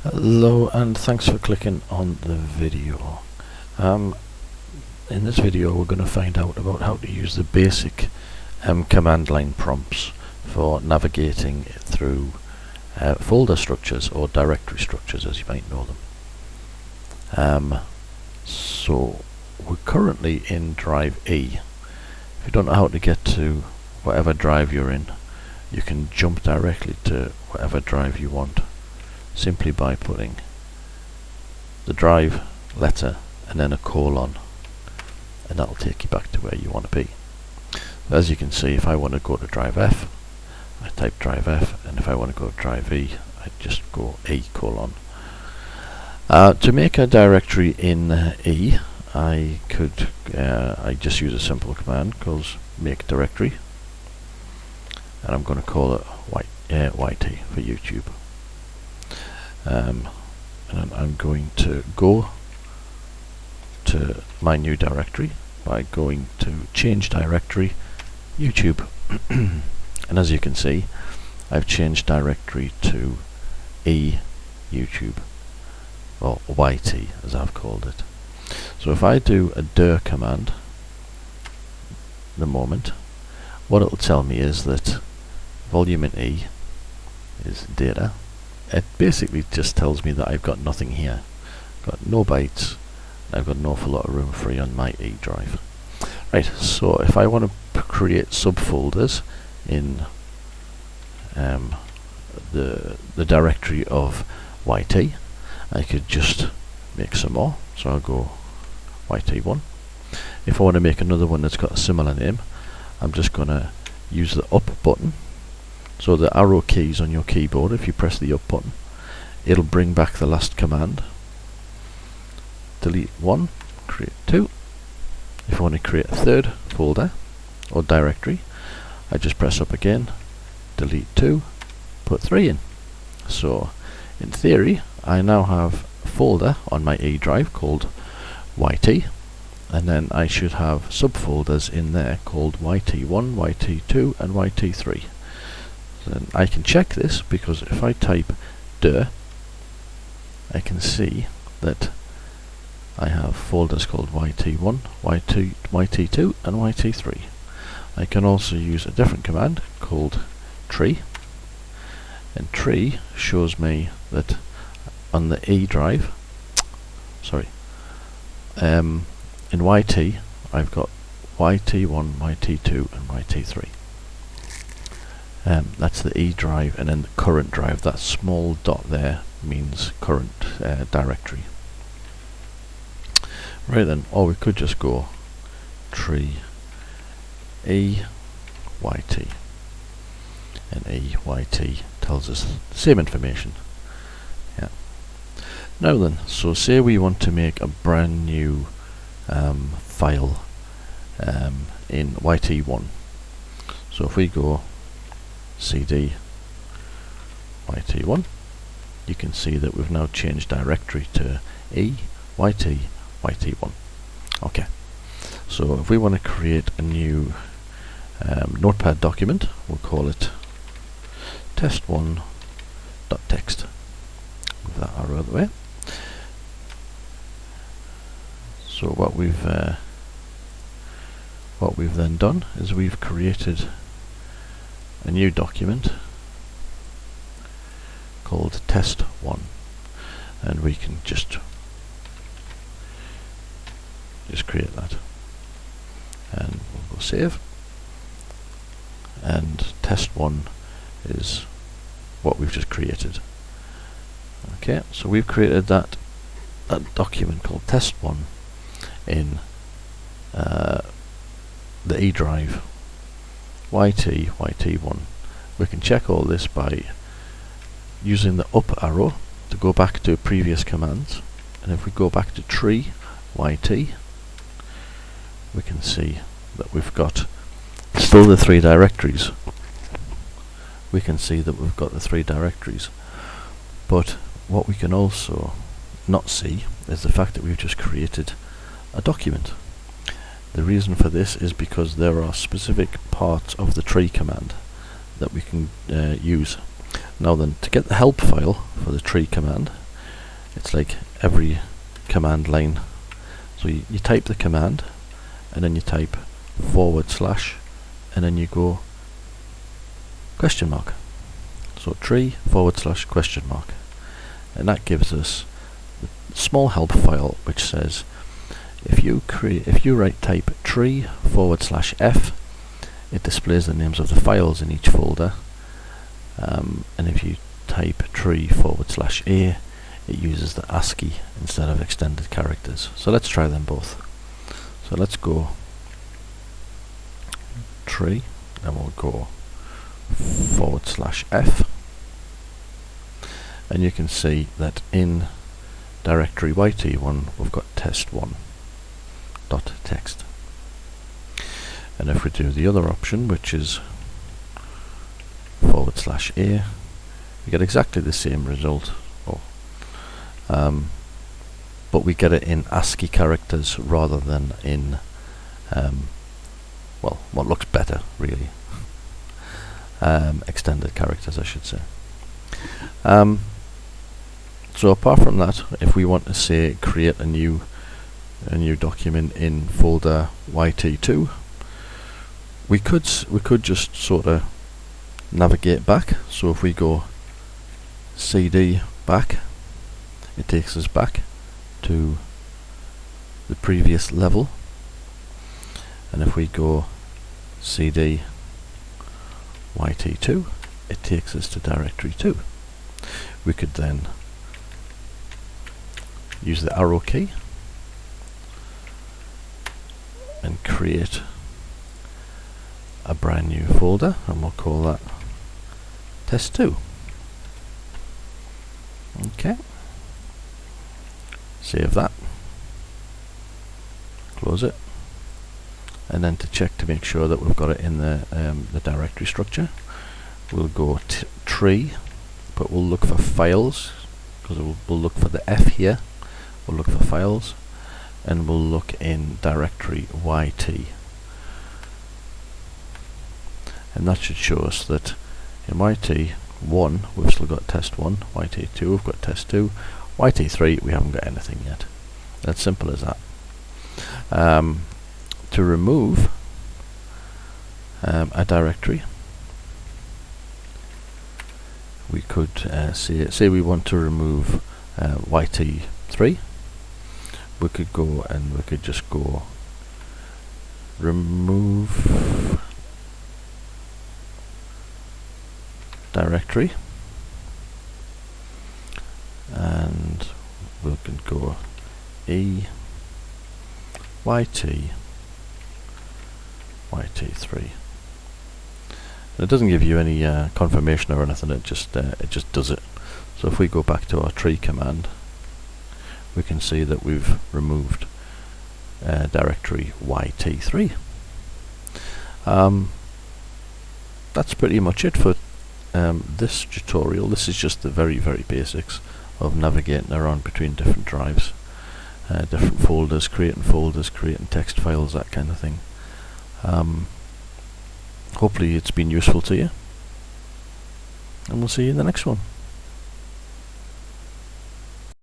Hello and thanks for clicking on the video. In this video we're going to find out about how to use the basic command line prompts for navigating through folder structures or directory structures, as you might know them. So we're currently in drive E. If you don't know how to get to whatever drive you're in, you can jump directly to whatever drive you want simply by putting the drive letter and then a colon, and that'll take you back to where you want to be. As you can see, if I want to go to drive F, I type drive F, and if I want to go to drive E, I just go E colon. To make a directory in E, I just use a simple command called make directory, and I'm going to call it YT for YouTube. And I'm going to go to my new directory by going to change directory YouTube. And as you can see, I've changed directory to E YouTube, or YT as I've called it. So if I do a dir command in a moment, what it will tell me is that volume in E is data. It basically just tells me that I've got nothing here. I've got no bytes, and I've got an awful lot of room free on my E drive. Right, so if I want to create subfolders in the directory of YT, I could just make some more. So I'll go YT1. If I want to make another one that's got a similar name, I'm just going to use the up button. So the arrow keys on your keyboard, if you press the up button, it'll bring back the last command. Delete 1, create 2. If I want to create a third folder or directory, I just press up again, delete 2, put 3 in. So in theory, I now have a folder on my E drive called YT, and then I should have subfolders in there called YT1, YT2 and YT3. Then I can check this because if I type dir, I can see that I have folders called YT1, YT2 and YT3. I can also use a different command called tree, and tree shows me that on the E drive, in YT I've got YT1, YT2 and YT3. That's the E drive, and then the current drive, that small dot there means current directory. Right then, or we could just go tree E YT, and E YT tells us the same information. Yeah. Now then, so say we want to make a brand new file in YT1. So if we go cd YT1, you can see that we've now changed directory to E YT YT1. Okay, so if we want to create a new notepad document, we'll call it test1.txt. Move that arrow out of the way. So what we've then done is we've created a new document called test1, and we can just create that, and we'll go save, and test1 is what we've just created. Okay, so we've created that document called test1 in the E drive YT1. We can check all this by using the up arrow to go back to previous commands, and if we go back to tree YT, we can see that we've got still the 3 directories. We can see that we've got the 3 directories, but what we can also not see is the fact that we've just created a document. The reason for this is because there are specific parts of the tree command that we can use. Now then, to get the help file for the tree command, it's like every command line. So you type the command, and then you type / and then you go question mark. So tree / question mark, and that gives us a small help file which says if you type tree / f, it displays the names of the files in each folder, and if you type tree / a, it uses the ASCII instead of extended characters. So let's try them both. So let's go tree, and we'll go / f, and you can see that in directory YT1 we've got test1.txt. And if we do the other option, which is / a, we get exactly the same result, but we get it in ASCII characters rather than in well, what looks better really, extended characters I should say. So apart from that, if we want to say create a new document in folder YT2, we could just sort of navigate back. So if we go CD back, it takes us back to the previous level, and if we go CD YT2, it takes us to directory 2. We could then use the arrow key and create a brand new folder, and we'll call that test2. Okay, save that, close it, and then to check to make sure that we've got it in the directory structure, we'll go tree, but we'll look for files, because we'll look for the F here. We'll look for files, and we'll look in directory YT, and that should show us that in YT1 we've still got test1, YT2 we've got test2, YT3 we haven't got anything yet. That's simple as that. To remove a directory, we could say we want to remove YT3. We could go and we could just go remove directory, and we can go YT3. And it doesn't give you any confirmation or anything. It just does it. So if we go back to our tree command, we can see that we've removed directory YT3. That's pretty much it for this tutorial. This is just the very basics of navigating around between different drives, different folders, creating text files, that kind of thing. Hopefully it's been useful to you, and we'll see you in the next one.